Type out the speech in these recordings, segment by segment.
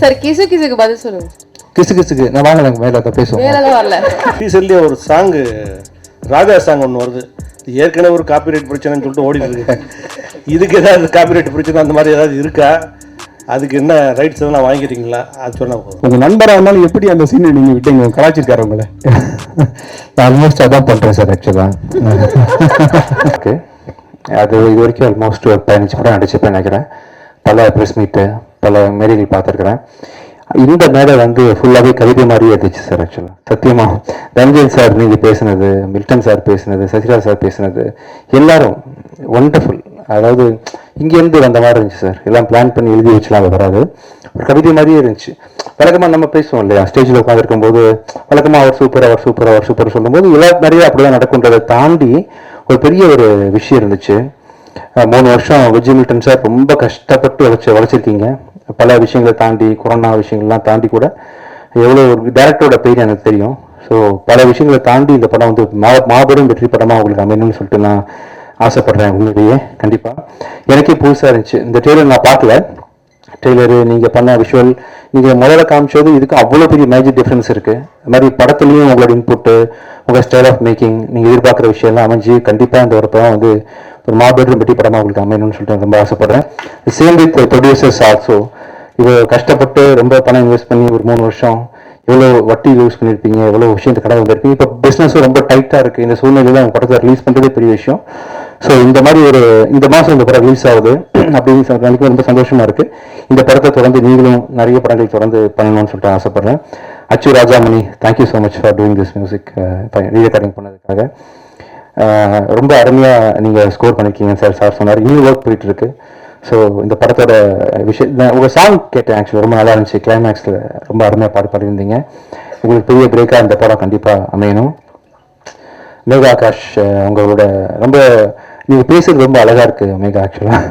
Sir கிசுக்கு பதில் சொல்லுங்க. கிசுக்கு நான் வாங்கலாங்க மேலே அதை பேசுவோம். வேலைலாம் வரல. டீசர்லேயே ஒரு சாங்கு ராஜா சாங் ஒன்று வருது. ஏற்கனவே ஒரு காப்பிரைட் பிரச்சனைன்னு சொல்லிட்டு ஓடிட்டு இருக்கு. இதுக்கு ஏதாவது காப்பிரைட் பிரச்சனை அந்த மாதிரி ஏதாவது இருக்கா? அதுக்கு என்ன ரைட்ஸ் எல்லாம் வாங்கிட்டீங்களா? அது சொன்னால் போதும். உங்கள் நண்பராக இருந்தாலும் எப்படி அந்த சீனை நீங்கள் விட்டீங்க? கலாச்சிருக்காரு உங்களை. நான் ஆல்மோஸ்ட் அதான் பண்ணுறேன் சார் ஆக்சுவலாக. ஓகே, அது இது வரைக்கும் ஆல்மோஸ்ட் ஒரு 15 படம் நடிச்சுப்பேன் நினைக்கிறேன். பல ப்ரெஸ் மீட்டு பல மேடைகள் பார்த்துருக்குறேன். இந்த மேடை வந்து ஃபுல்லாகவே கவிதை மாதிரியே இருந்துச்சு சார் ஆக்சுவலாக. சத்தியமாக தனஞ்சயன் சார் நீங்கள் பேசுனது, மில்டன் சார் பேசுனது, சசிராஜ் சார் பேசுனது எல்லாரும் ஒண்டர்ஃபுல். அதாவது இங்கேருந்து வந்த மாதிரி இருந்துச்சு சார். எல்லாம் பிளான் பண்ணி எழுதி வச்சுலாம் வராது, ஒரு கவிதை மாதிரியே இருந்துச்சு. வழக்கமாக நம்ம பேசுவோம் இல்லையா, ஸ்டேஜில் உட்காந்துருக்கும் போது வழக்கமாக அவர் சூப்பர் சொல்லும்போது எல்லா நிறைய அப்படிதான் நடக்குன்றதை தாண்டி ஒரு பெரிய ஒரு விஷயம் இருந்துச்சு. 3 வருஷம் விஜய் மில்டன் சார் ரொம்ப கஷ்டப்பட்டு வளைச்சிருக்கீங்க. பல விஷயங்களை தாண்டி, கொரோனா விஷயங்கள்லாம் தாண்டி கூட எவ்வளோ ஒரு டேரக்டரோட பெயின் எனக்கு தெரியும். ஸோ பல விஷயங்களை தாண்டி இந்த படம் வந்து மாபெரும் வெற்றி படமாக உங்களுக்கு அமையணும்னு சொல்லிட்டு நான் ஆசைப்படுறேன். உங்களுடைய கண்டிப்பாக எனக்கே புதுசாக இருந்துச்சு. இந்த ட்ரெய்லர் நான் பார்க்கல. ட்ரெய்லரு நீங்கள் பண்ண விஷுவல் நீங்கள் முதல்ல காமிச்சது இதுக்கு அவ்வளோ பெரிய மேஜிக் டிஃப்ரென்ஸ் இருக்குது. அது மாதிரி படத்துலேயும் உங்களோட இன்புட்டு, உங்கள் ஸ்டைல் ஆஃப் மேக்கிங், நீங்கள் எதிர்பார்க்குற விஷயம்லாம் அமைஞ்சு கண்டிப்பாக இந்த ஒரு படம் வந்து ஒரு மாபெரும் வெற்றி படமாக உங்களுக்கு அமையணும்னு சொல்லிட்டு ரொம்ப ஆசைப்படுறேன். Same with producers also. இவ்வளோ கஷ்டப்பட்டு ரொம்ப பணம் இன்வெஸ்ட் பண்ணி ஒரு 3 வருஷம் எவ்வளோ வட்டி யூஸ் பண்ணியிருப்பீங்க, எவ்வளோ விஷயத்தை கடை வந்திருப்பீங்க. இப்போ பிஸ்னஸும் ரொம்ப டைட்டாக இருக்குது. இந்த சூழ்நிலையில் அவங்க படத்தை ரிலீஸ் பண்ணுறதே பெரிய விஷயம். ஸோ இந்த மாதிரி இந்த மாதம் இந்த படம் ரிலீஸ் ஆகுது அப்படின்னு எனக்கு ரொம்ப சந்தோஷமாக இருக்குது. இந்த படத்தை தொடர்ந்து நீங்களும் நிறைய படங்கள் தொடர்ந்து பண்ணணும்னு சொல்லிட்டு ஆசைப்பட்றேன். Achu Rajamani, thank you so much for doing this music, rerecording பண்ணதுக்காக. ரொம்ப அருமையாக நீங்கள் ஸ்கோர் பண்ணியிருக்கீங்க சார் சொன்னார். இன்னும் ஒர்க் போயிட்டு இருக்கு. ஸோ இந்த படத்தோட விஷயம் உங்கள் சாங் கேட்டேன் ஆக்சுவலி, ரொம்ப நல்லா இருந்துச்சு. கிளைமேக்ஸில் ரொம்ப அருமையாக பாடியிருந்தீங்க. உங்களுக்கு பெரிய பிரேக்காக இந்த படம் கண்டிப்பாக அமையணும். மேகா ஆகாஷ், உங்களோட ரொம்ப நீங்கள் பேசுகிறது ரொம்ப அழகாக இருக்குது மேகா. ஆக்சுவலாக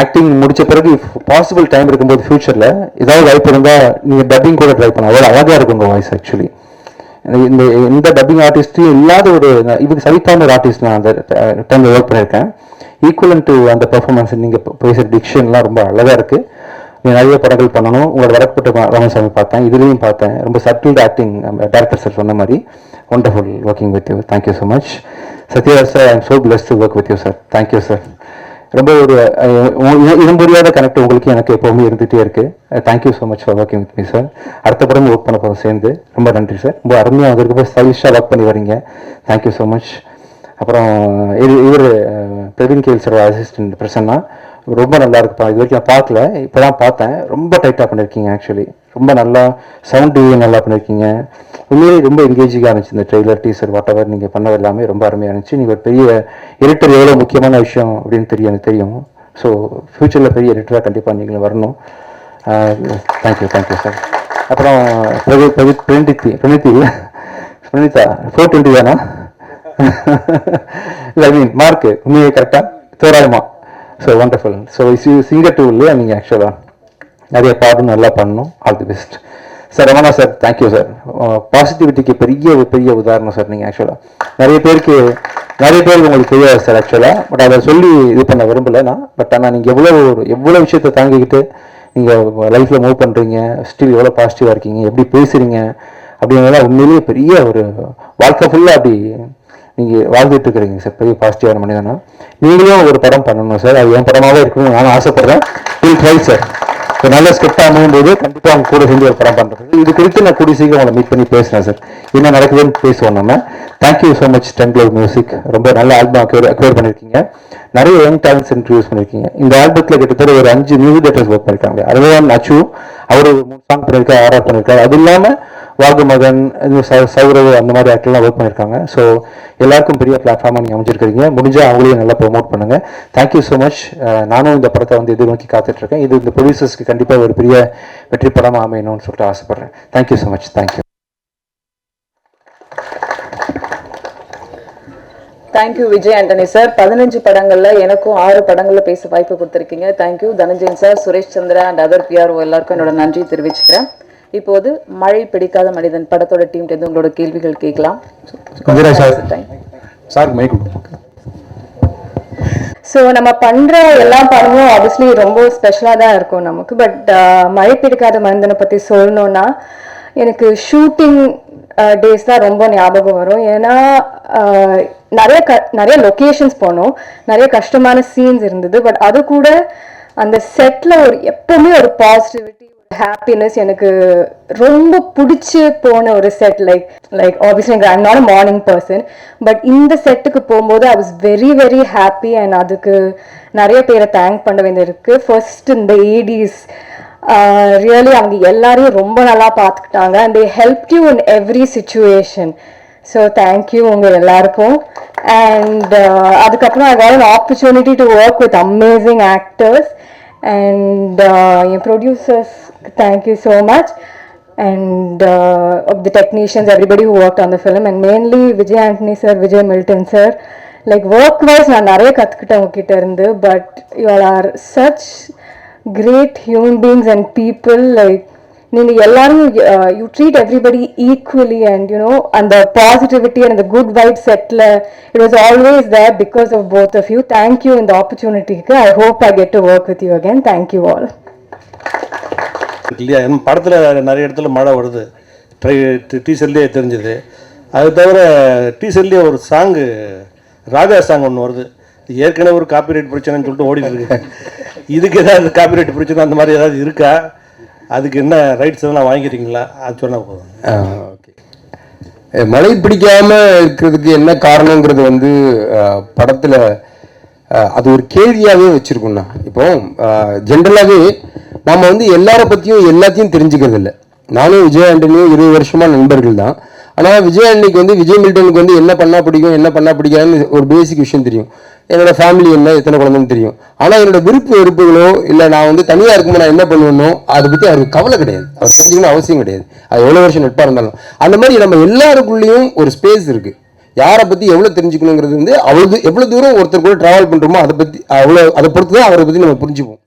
ஆக்டிங் முடித்த பிறகு பாசிபிள் டைம் இருக்கும்போது ஃப்யூச்சரில் ஏதாவது வாய்ப்பு இருந்தால் நீங்கள் டப்பிங் கூட ட்ரை பண்ணலாம். அவ்வளோ அழகாக இருக்கும் உங்கள் வாய்ஸ் ஆக்சுவலி. இந்த டப்பிங் ஆர்டிஸ்ட்டும் இல்லாத ஒரு இதுக்கு சவித்தான ஒரு ஆர்டிஸ்ட் நான் அந்த டைமில் ஒர்க் பண்ணியிருக்கேன். ஈக்குவலன் டு அந்த பெர்ஃபார்மன்ஸ், நீங்கள் பேசுகிற டிக்ஷன்லாம் ரொம்ப அழகாக இருக்குது. நீங்கள் நிறைய படங்கள் பண்ணணும். உங்களோட வரப்பட்ட ராமசாமி பார்த்தேன், இதுலேயும் பார்த்தேன். ரொம்ப சட்டில் ஆக்டிங், டேரக்டர் சார் சொன்ன மாதிரி wonderful working with you. Thank you so much. Sathyaraj sir, I am so blessed to work with you sir. Thank you sir. ரொம்ப ஒரு முடியாத கனெக்ட் உங்களுக்கு எனக்கு எப்போவுமே இருந்துகிட்டே இருக்குது. Thank you so much for working with me sir. அடுத்த படம் ஒர்க் பண்ண போகிறோம் சேர்ந்து. ரொம்ப நன்றி சார். ரொம்ப அருமையாக வந்திருக்கப்போ ஸ்டைலிஷாக ஒர்க் பண்ணி வரீங்க. Thank you so much. அப்புறம் இவர் பிரவீன் கேல் சார் அசிஸ்டன்ட் பிரசன்னா, ரொம்ப நல்லா இருக்குப்பா. இது வரைக்கும் நான் பார்க்கல, இப்போ தான் பார்த்தேன். ரொம்ப டைட்டாக பண்ணியிருக்கீங்க ஆக்சுவலி. ரொம்ப நல்லா சவுண்ட் டிசைன் நல்லா பண்ணியிருக்கீங்க. உண்மையிலே ரொம்ப என்கேஜிங்காக இருந்துச்சு இந்த ட்ரெய்லர், டீசர், வாட் எவர் நீங்கள் பண்ணது எல்லாமே ரொம்ப அருமையாக இருந்துச்சு. நீங்கள் ஒரு பெரிய எடிட்டர் எவ்வளோ முக்கியமான விஷயம் அப்படின்னு எனக்கு தெரியும். ஸோ ஃப்யூச்சரில் பெரிய எடிட்டராக கண்டிப்பாக நீங்களும் வரணும். Thank you sir. அப்புறம் பிரணிதா 420 தானா? இல்லை ஐ மீன் மார்க்கு உண்மையை கரெக்டாக தோராயமா. So wonderful. So singer too இல்லையா நீங்கள் ஆக்சுவலாக நிறைய பாடணும், நல்லா பண்ணணும். All the best sir. Ramana sir, thank you sir. பாசிட்டிவிட்டிக்கு பெரிய உதாரணம் சார் நீங்கள் ஆக்சுவலாக. நிறைய பேருக்கு உங்களுக்கு தெரியாது சார் ஆக்சுவலாக. பட் அதை சொல்லி இது பண்ண விரும்பலை நான். பட் ஆனால் நீங்கள் எவ்வளோ விஷயத்தை தாங்கிக்கிட்டு நீங்கள் லைஃப்பில் மூவ் பண்ணுறீங்க, ஸ்டில் எவ்வளோ பாசிட்டிவாக இருக்கீங்க, எப்படி பேசுகிறீங்க அப்படிங்கிறதெல்லாம் உண்மையிலேயே பெரிய ஒரு வாழ்க்கை ஃபுல்லாக அப்படி நீங்கள் வாழ்ந்துட்டு இருக்கிறீங்க சார். பெரிய பாசிட்டிவான மனிதனா. நீங்களும் ஒரு படம் பண்ணணும் சார். அது என் படமாகவே இருக்கணும்னு நானும் ஆசைப்படுறேன். Will try sir. இப்போ நல்ல ஸ்கிரிப்டாக அமையும் போது கண்டிப்பாக அவங்க கூட சேர்ந்து ஒரு படம் பண்ணுறது. இது குறித்து நான் கூடிய சீக்கிரம் உங்களை மீட் பண்ணி பேசுகிறேன் சார். என்ன நடக்குதுன்னு பேசுவோம் நம்ம. Thank you so much 10 Globe music. ரொம்ப நல்ல ஆல்பம் அக்வயர் பண்ணியிருக்கீங்க. நிறைய யங் டேலண்ட்ஸ் இன்ட்ரடியூஸ் பண்ணியிருக்கீங்க. இந்த ஆல்பத்தில் கிட்டத்தட்ட ஒரு 5 மியூசிக் டேரக்டர்ஸ் ஒர்க் பண்ணியிருக்காங்க. அதுதான் அச்சு, அவர் 3 சாங் பண்ணியிருக்காரு, 6 பண்ணியிருக்காரு. அது இல்லாமல் வாகுமகன், சௌரவ், அந்த மாதிரி ஆக்டர்லாம் ஒர்க் பண்ணியிருக்காங்க. ஸோ எல்லாருக்கும் பெரிய பிளாட்ஃபார்மாக நீங்கள் அமைச்சிருக்கிறீங்க. முடிஞ்சால் அவங்களையும் நல்லா ப்ரொமோட் பண்ணுங்கள். Thank you so much. நானும் இந்த படத்தை வந்து எதிர்நோக்கி காத்துட்ருக்கேன். இது இந்த ப்ரொடியூசர்ஸ்க்கு கண்டிப்பாக ஒரு பெரிய வெற்றி படமாக அமையணும்னு சொல்லிட்டு ஆசைப்பட்றேன். Thank you so much. Thank you Vijay Antony sir. 15 படங்கள்ல எனக்கும் 6 படங்கள்ல பேச வாய்ப்பு கொடுத்துருக்கீங்க. Thank you Dhananjayan sir, Suresh Chandra and other PRO எல்லாருக்கும் என்னோட நன்றி தெரிவிச்சுக்கிறேன். இப்போது மழை பிடிக்காத மனிதன் படத்தோட டீம் இருந்து உங்களோட கேள்விகள் கேட்கலாம். சார் மைக் ஸோ நம்ம பண்ணுற எல்லா படமும் ஆப்வியஸ்லி ரொம்ப ஸ்பெஷலாக தான் இருக்கும் நமக்கு. பட் மழை பிடிக்காத மனிதனை பற்றி சொல்லணுன்னா எனக்கு ஷூட்டிங் டேஸ் தான் ரொம்ப ஞாபகம் வரும். ஏன்னா நிறைய லொக்கேஷன்ஸ் போனோம், நிறைய கஷ்டமான சீன்ஸ் இருந்தது. பட் அது கூட அந்த செட்டில் எப்பவுமே ஒரு பாசிட்டிவிட்டி, ஒரு ஹாப்பினஸ் எனக்கு ரொம்ப பிடிச்சி போன ஒரு set. Like obviously I'm not a morning person, but இந்த செட்டுக்கு போகும்போது I was very very happy. And அதுக்கு நிறைய பேரை தேங்க் பண்ண வேண்டியிருக்கு. ஃபர்ஸ்ட் இந்த ஏடிஸ் ரியலி அவங்க எல்லாரையும் ரொம்ப நல்லா பார்த்துக்கிட்டாங்க. And they help you in every situation. So thank you உங்கள் எல்லாருக்கும். அண்ட் அதுக்கப்புறம் I got an opportunity to work with amazing actors. And your producers, thank you so much. And of the technicians, everybody who worked on the film, and mainly Vijay Antony sir, Vijay Milton sir. Like work wise நான் நிறைய கற்றுக்கிட்டேன் உங்ககிட்ட இருந்து. But you all are such great human beings and people. Like நீங்க எல்லாரும் you treat everybody equally, and you know, and the positivity and the good vibe setல it was always there because of both of you. Thank you in the opportunity. I hope I get to work with you again. Thank you all. இல்லையா, என் படத்தில் நிறைய இடத்துல மழை வருது, டீசர்லேயே தெரிஞ்சுது. அது தவிர டீசர்லேயே ஒரு சாங்கு, ராஜா சாங் ஒன்று வருது. ஏற்கனவே ஒரு காப்பிரைட் பிரச்சனைன்னு சொல்லிட்டு ஓடிட்டு இருக்கு. இதுக்கு ஏதாவது காப்பிரைட் பிரச்சனை அந்த மாதிரி ஏதாவது இருக்கா? அதுக்கு என்ன ரைட்ஸ் எல்லாம் வாங்கிக்கிறீங்களா? அது சொன்னால் போதும். ஓகே. மழை பிடிக்காமல் இருக்கிறதுக்கு என்ன காரணங்கிறது வந்து படத்தில் அது ஒரு கேள்வியாகவே வச்சுருக்கோம்னா, இப்போ ஜென்ரலாகவே நம்ம வந்து எல்லாரை பற்றியும் எல்லாத்தையும் தெரிஞ்சுக்கிறது இல்லை. நானும் விஜய் ஆண்டனியும் 20 வருஷமாக நண்பர்கள் தான். ஆனால் விஜய் ஆண்டனிக்கு வந்து விஜய் மில்டனுக்கு வந்து என்ன பண்ணால் பிடிக்கும், என்ன பண்ணால் பிடிக்காதுன்னு ஒரு பேசிக் விஷயம் தெரியும். என்னோடய ஃபேமிலி என்ன, எத்தனை குழந்தைன்னு தெரியும். ஆனால் என்னோடய விருப்பு வெறுப்புகளோ இல்லை நான் வந்து தனியாக இருக்கும்போது நான் என்ன பண்ணுவேனோ அதை பற்றி அவருக்கு கவலை கிடையாது. அவர் தெரிஞ்சுக்கணும் அவசியம் கிடையாது. அது எவ்வளோ வருஷம் நட்பாக இருந்தாலும். அந்த மாதிரி நம்ம எல்லாருக்குள்ளேயும் ஒரு ஸ்பேஸ் இருக்குது. யாரை பற்றி எவ்வளோ தெரிஞ்சுக்கணுங்கிறது வந்து எவ்வளோ தூரம் ஒருத்தர் கூட ட்ராவல் பண்ணுறோமோ அதை பொறுத்து தான் அவரை பற்றி நம்ம புரிஞ்சுப்போம்.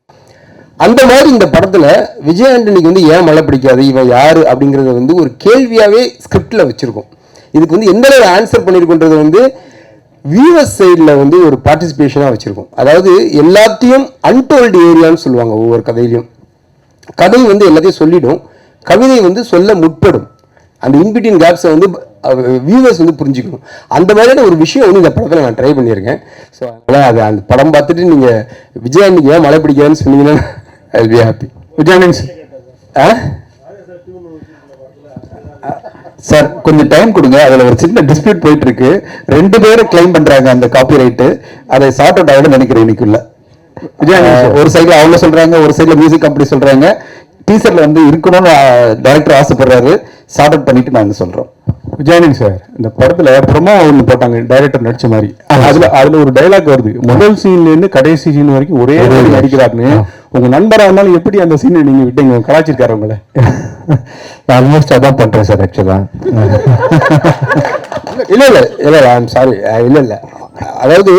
அந்த மாதிரி இந்த படத்தில் விஜய் ஆண்டனிக்கு வந்து ஏன் மழை பிடிக்காது, இவன் யார் அப்படிங்கிறத வந்து ஒரு கேள்வியாகவே ஸ்கிரிப்டில் வச்சுருக்கோம். இதுக்கு வந்து எந்த அளவு ஆன்சர் பண்ணியிருக்கோன்றது வந்து வியூவர்ஸ் சைடில் வந்து ஒரு பார்ட்டிசிபேஷனாக வச்சுருக்கோம். அதாவது எல்லாத்தையும் அன்டோல்டு ஏரியான்னு சொல்லுவாங்க. ஒவ்வொரு கதையிலையும் கதை வந்து எல்லாத்தையும் சொல்லிடும், கவிதை வந்து சொல்ல முற்படும். அந்த இன்பிட்வீன் கேப்ஸை வந்து வியூவர்ஸ் வந்து புரிஞ்சுக்கணும். அந்த மாதிரியான ஒரு விஷயம் வந்து இந்த படத்தில் நான் ட்ரை பண்ணியிருக்கேன். ஸோ அதனால் அது அந்த படம் பார்த்துட்டு நீங்கள் விஜய் ஆண்டனிக்கு ஏன் மழை பிடிக்காதுன்னு சொன்னீங்கன்னா I will be happy. Vijay Antony sir கொஞ்சம் டைம் கொடுங்க. அதில் ஒரு சின்ன டிஸ்பியூட் போயிட்டு இருக்கு. 2 பேரும் கிளைம் பண்றாங்க அந்த காப்பி ரைட்டு. அதை சார்ட் அவுட் ஆகிடும் நினைக்கிறேன் இன்னைக்குள்ள. விஜய் ஒரு சைடில் அவங்க சொல்றாங்க, ஒரு சைடில் மியூசிக் கம்பெனி சொல்றாங்க. டீசர்ல வந்து இருக்கணும்னு டைரக்டர் ஆசைப்படுறாரு. சார்ட் அவுட் பண்ணிட்டு நாங்கள் சொல்றோம். விஜயானந்த் சார் இந்த படத்துல ப்ரொமோ ஒன்று போட்டாங்க, டைரக்டர் நடிச்ச மாதிரி. அதுல ஒரு டைலாக் வருது, முதல் சீன்ல இருந்து கடைசி சீன் வரைக்கும் ஒரே நடிக்கிறாருன்னு. உங்க நண்பரா இருந்தாலும் எப்படி அந்த சீனை நீங்க விட்டீங்க? கலாச்சிருக்காரு உங்களை. ஆல்மோஸ்ட் அதான் பண்றேன் சார். ஆக்சுவலா இல்ல ஐம் சாரி. இல்ல அதாவது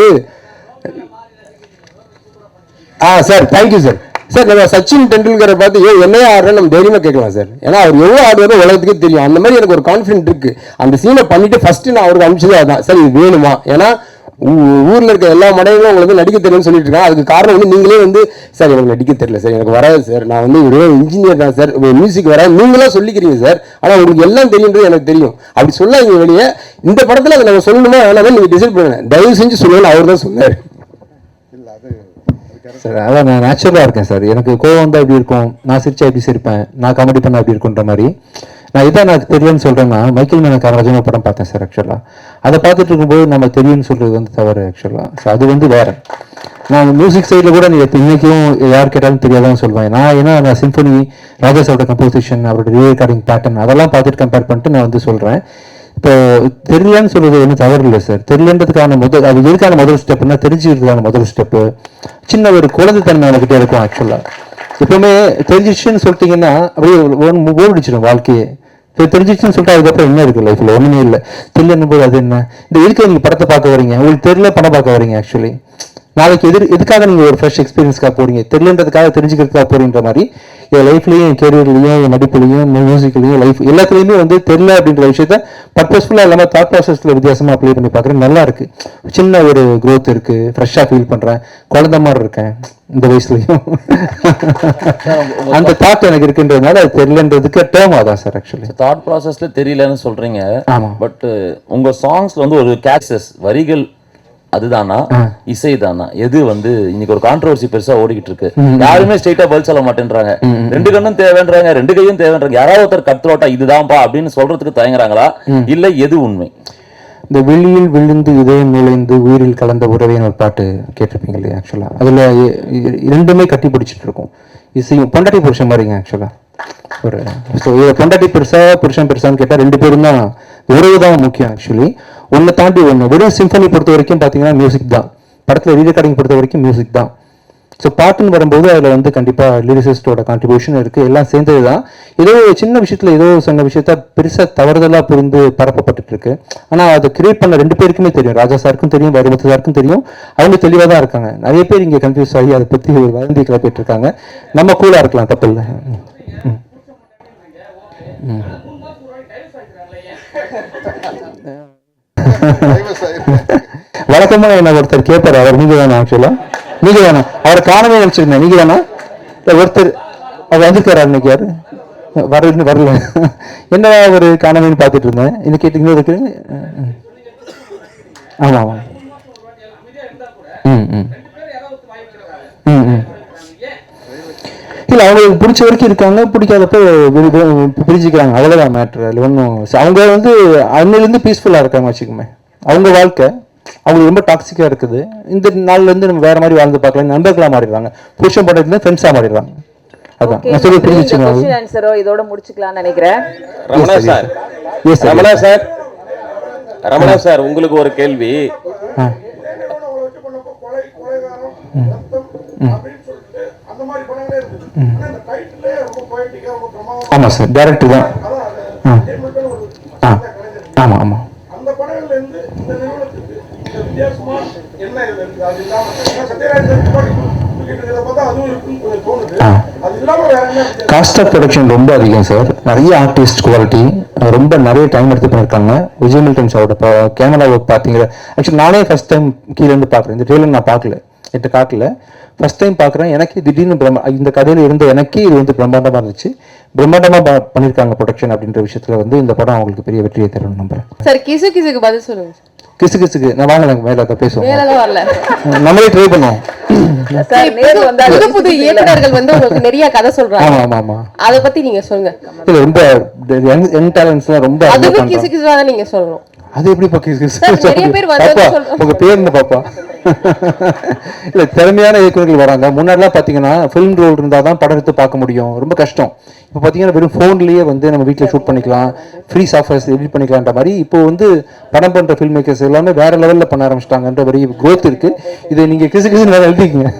சார் தேங்க்யூ சார். சார் நம்ம சச்சின் டெண்டுல்கரை பார்த்து என்னையா ஆடுறேன்னு நம்ம தைரியமாக கேட்கலாம் சார். ஏன்னா அவர் எவ்வளோ ஆடுறது உலகத்துக்கே தெரியும். அந்த மாதிரி எனக்கு ஒரு கான்ஃபிடென்ட் இருக்கு. அந்த சீனை பண்ணிட்டு ஃபர்ஸ்ட் நான் அவருக்கு அனுப்பிச்சது அதான், சார் இது வேணுமா? ஏன்னா ஊரில் இருக்க எல்லா மடைகளும் உங்களுக்கு நடிக்க தெரியலன்னு சொல்லிட்டு இருக்காங்க. அதுக்கு காரணம் வந்து நீங்களே வந்து சார் எனக்கு நடிக்க தெரியல சார், எனக்கு வராது சார், நான் வந்து ஒரு இன்ஜினியர் தான் சார், மியூசிக் வராது நீங்களா சொல்லிக்கிறீங்க சார், ஆனால் உங்களுக்கு எல்லாம் தெரியுன்றது எனக்கு தெரியும். அப்படி சொல்லாதீங்க வெளியே. இந்த படத்தில் அதை நம்ம சொல்லணுமா வேணாலும் நீங்கள் டிசைட் பண்ணுங்க, தயவு செஞ்சு சொல்லுவேன்னு அவர் தான் சொன்னார். சார் அதான் நான் நேச்சுரலாக இருக்கேன் சார். எனக்கு கோவம் வந்தால் எப்படி இருக்கும், நான் சிரிச்சா எப்படி சிரிப்பேன், நான் காமெடி பண்ணால் எப்படி இருக்குன்ற மாதிரி. நான் இதான் எனக்கு தெரியலன்னு சொல்கிறேன்னா, மைக்கேல் மேனன் காமராஜன் படம் பார்த்தேன் சார். ஆக்சுவலாக அதை பார்த்துட்டு இருக்கும்போது நம்ம தெரியும்னு சொல்கிறது வந்து தவறு ஆக்சுவலாக. ஸோ அது வந்து வேறு. நான் மியூசிக் சைடில் கூட நீங்கள் இன்றைக்கும் யார் கேட்டாலும் தெரியாதான்னு சொல்லுவேன். நான் சிம்பனி, ராஜாஸோட கம்போசிஷன், அவரோட ரீரெக்கார்டிங் பேட்டர்ன் அதெல்லாம் பார்த்துட்டு கம்பேர் பண்ணிட்டு நான் வந்து சொல்கிறேன். இப்போ தெரியலன்னு சொல்றது ஒன்றும் தவறு இல்லை சார். தெரியலன்றதுக்கான அது எதுக்கான முதல் ஸ்டெப்னா தெரிஞ்சுக்கிறதுக்கான முதல் ஸ்டெப்பு சின்ன ஒரு குழந்தைத்தன்மை எனக்கிட்டே இருக்கும். ஆக்சுவலாக எப்பவுமே தெரிஞ்சிச்சுன்னு சொல்லிட்டீங்கன்னா அப்படியே போர் அடிச்சிடும் வாழ்க்கையே. தெரிஞ்சிச்சுன்னு சொல்லிட்டு அதுக்கப்புறம் என்ன இருக்கு லைஃப்ல? ஒன்றுமே இல்லை. தெரியலன்னு போது அது என்ன இந்த எதுக்கு நீங்கள் படத்தை பார்க்க வரீங்க? உங்களுக்கு தெரியல படம் பார்க்க வரீங்க. ஆக்சுவலி நாளைக்கு எதுக்காக நீங்கள் ஒரு ஃப்ரெஷ் எக்ஸ்பீரியன்ஸ்க்காக போறீங்க, தெரியலன்றதுக்காக தெரிஞ்சுக்கிறதுக்காக போறீன்ற மாதிரி என் லைஃப்லையும், என் கேரியர்லையும், என் நடிப்புலையும், மியூசிக்லையும், லைஃப் எல்லாத்துலேயுமே வந்து தெரியல அப்படின்ற விஷயத்த பர்பஸ்ஃபுல்லாக இல்லாமல் தாட் ப்ராசஸில் வித்தியாசமாக அப்ளை பண்ணி பார்க்குறேன். நல்லா இருக்கு, சின்ன ஒரு க்ரோத் இருக்கு, ஃப்ரெஷ்ஷாக ஃபீல் பண்ணுறேன், குழந்தை மாதிரி இருக்கேன் இந்த வயசுலையும். அந்த தாட் எனக்கு இருக்குன்றதுனால அது தெரியலன்றதுக்கு டேர்ம் அதான் சார். ஆக்சுவலி தாட் ப்ராசஸ்ல தெரியலன்னு சொல்றீங்க. ஆமா. பட் உங்க சாங்ஸ்ல வந்து ஒரு கேச்சஸ் வரிகள் அதுதானா இசைதானா, எது வந்து இன்னைக்கு ஒரு கான்ட்ரோவர்சி பெருசா ஓடிக்கிட்டு இருக்கு. யாருமே ஸ்ட்ரெயிட்டா பதில் சொல்ல மாட்டேன்றாங்க. ரெண்டு கண்ணும் தேவைன்றாங்க, ரெண்டு கையும் தேவைன்றாங்க. யாராவது ஒருத்தர் கத்ரோட்டா இதுதான்ப்பா அப்படின்னு சொல்றதுக்கு தயங்குறாங்களா, இல்ல எது உண்மை? இந்த வெளியில் விழுந்து இதயம் நுழைந்து உயிரில் கலந்த உறவேன்னு ஒரு பாட்டு கேட்டிருப்பீங்க இல்லையா? ஆக்சுவலா அதுல ரெண்டுமே கட்டி பிடிச்சிட்டு இருக்கும். இசையும் பொண்டாட்டி புருஷன் மாதிரிங்க. ஆக்சுவலா ஒரு பொண்டாட்டி பெருசா புருஷன் பெருசான்னு கேட்டால் ரெண்டு பேரும் தான், உறவு தான் முக்கியம். ஆக்சுவலி ஒன்றை தாண்டி ஒன்று. வெறும் சிம்பனி பொறுத்த வரைக்கும் பார்த்தீங்கன்னா மியூசிக் தான், படத்தில் ரீரெக்கார்டிங் பொறுத்த வரைக்கும் மியூசிக் தான். ஸோ பாட்டுன்னு வரும்போது அதில் வந்து கண்டிப்பாக லிரிசிஸ்டோட கான்ட்ரிபியூஷன் இருக்குது, எல்லாம் சேர்ந்தது தான். ஏதோ சின்ன விஷயத்தில் ஏதோ சொன்ன விஷயத்த பெருசாக தவறுதலாக புரிந்து பரப்பப்பட்டு இருக்கு. ஆனால் அதை கிரியேட் பண்ண ரெண்டு பேருக்குமே தெரியும், ராஜா சாருக்கும் தெரியும், வைரமுத்து சாருக்கும் தெரியும். அவங்க தெளிவாக தான் இருக்காங்க. நிறைய பேர் இங்கே கன்ஃபியூஸ் ஆகி அதை பற்றி ஒரு வதந்தி கிளப்பிட்டு இருக்காங்க. நம்ம கூலாக இருக்கலாம், தப்பு இல்லை. வழக்கமா என்ன ஒருத்தர் கேட்பாரு, அவர் நீங்க தானே? ஆக்சுவலா நீங்க தானே? அவரை காணவே நினைச்சிருந்தேன், நீங்க தானே? ஒருத்தர் அவர் வந்திருக்காரு அன்னைக்கு, யாரு வரல, என்ன ஒரு காணவேன்னு பார்த்துட்டு இருந்தேன். இன்னும் கேட்டீங்கன்னா இருக்கு. ஆமா ஆமா. இல்ல அவங்களுக்கு பிடிச்ச வரைக்கும் இருக்காங்க, பிடிக்காதப்ப பிரிஞ்சுக்கிறாங்க, அவ்வளவுதான் மேட்ரு. அதில் ஒன்றும் அவங்க வந்து அன்னிலிருந்து பீஸ்ஃபுல்லா இருக்காங்க வச்சுக்கோமே. அவங்க வாழ்க்கை அவங்களுக்கு ரொம்ப டாக்ஸிக்கா இருக்குது. இந்த நாள்ல இருந்து நம்ம வேற மாதிரி வாழ்ந்து பார்க்கலாம், நண்பர்களா மாறிடுறாங்க, புருஷன் படத்துல ஃப்ரெண்ட்ஸா மாறிடுறாங்க. அதான் நான் சொல்லி புரிஞ்சுச்சுங்க. ஆன்சரோ இதோட முடிச்சுக்கலாம்னு நினைக்கிறேன். ரமணா சார் உங்களுக்கு ஒரு கேள்வி. ஆமா சார், டைரக்டர் தான். ஆமா ஆமா. காஸ்ட் ஆஃப் ப்ரொடக்ஷன் ரொம்ப அதிகம் சார். நிறைய ஆர்டிஸ்ட் குவாலிட்டி, ரொம்ப நிறைய டைம் எடுத்து பண்ணியிருக்காங்க. விஜய் மில்டன் சாரோட கேமரா ஒர்க் பார்த்தீங்கன்னா, ஆக்சுவலி நானே ஃபர்ஸ்ட் டைம் கீழே இருந்து பார்க்குறேன். இந்த ட்ரெயிலர் நான் பார்க்கல, என்கிட்ட காட்டல, ஃபர்ஸ்ட் டைம் பார்க்குறேன். எனக்கு திடீர்னு இந்த கதையில் இருந்த எனக்கே இது வந்து பிரம்மாண்டமாக இருந்துச்சு. பிரம்மாண்டமாக பண்ணியிருக்காங்க ப்ரொடக்ஷன் அப்படின்ற விஷயத்தில் வந்து இந்த படம் அவங்களுக்கு பெரிய வெற்றியை தரணும் நம்புறேன். சார் கிசு கிசுக்கு பதில் சொல்லுங்க. கிசு கிசுக்கு நான் வாங்கலாம், மேலே அதை பேசுவோம், வரல, நம்மளே ட்ரை பண்ணுவோம். புது புது இயக்குனர்கள் வந்து உங்களுக்கு நிறைய கதை சொல்றாங்க. ஆமா ஆமா ஆமா, அதை பத்தி நீங்க சொல்லுங்க. இல்ல ரொம்ப யங் டேலண்ட்ஸ்லாம் ரொம்ப அதுவும் கிசு கிசுவா தான் நீங்க சொல்லணும். அது எப்படி நிறைய பேர் வந்து சொல்றாங்க. உங்க பேர் என்ன பாப்பா? இல்ல திறமையான இயக்குநர்கள் வராங்க. முன்னாடிலாம் பாத்தீங்கன்னா ஃபிலிம் ரோல் இருந்தால் தான் படம் எடுத்து பார்க்க முடியும், ரொம்ப கஷ்டம். இப்போ பார்த்தீங்கன்னா வெறும் ஃபோன்லேயே வந்து நம்ம வீட்டில் ஷூட் பண்ணிக்கலாம், ஃப்ரீ சாஃப்ட்வேர்ஸ் எடிட் பண்ணிக்கலான்ற மாதிரி இப்போ வந்து படம் பண்ணுற ஃபில்ம் மேக்கர்ஸ் எல்லாமே வேற லெவலில் பண்ண ஆரம்பிச்சிட்டாங்கன்ற மாதிரி க்ரோத் இருக்குது. இதை நீங்கள் கிசு கிசுன்னு வேறு எழுதிக்கிங்க.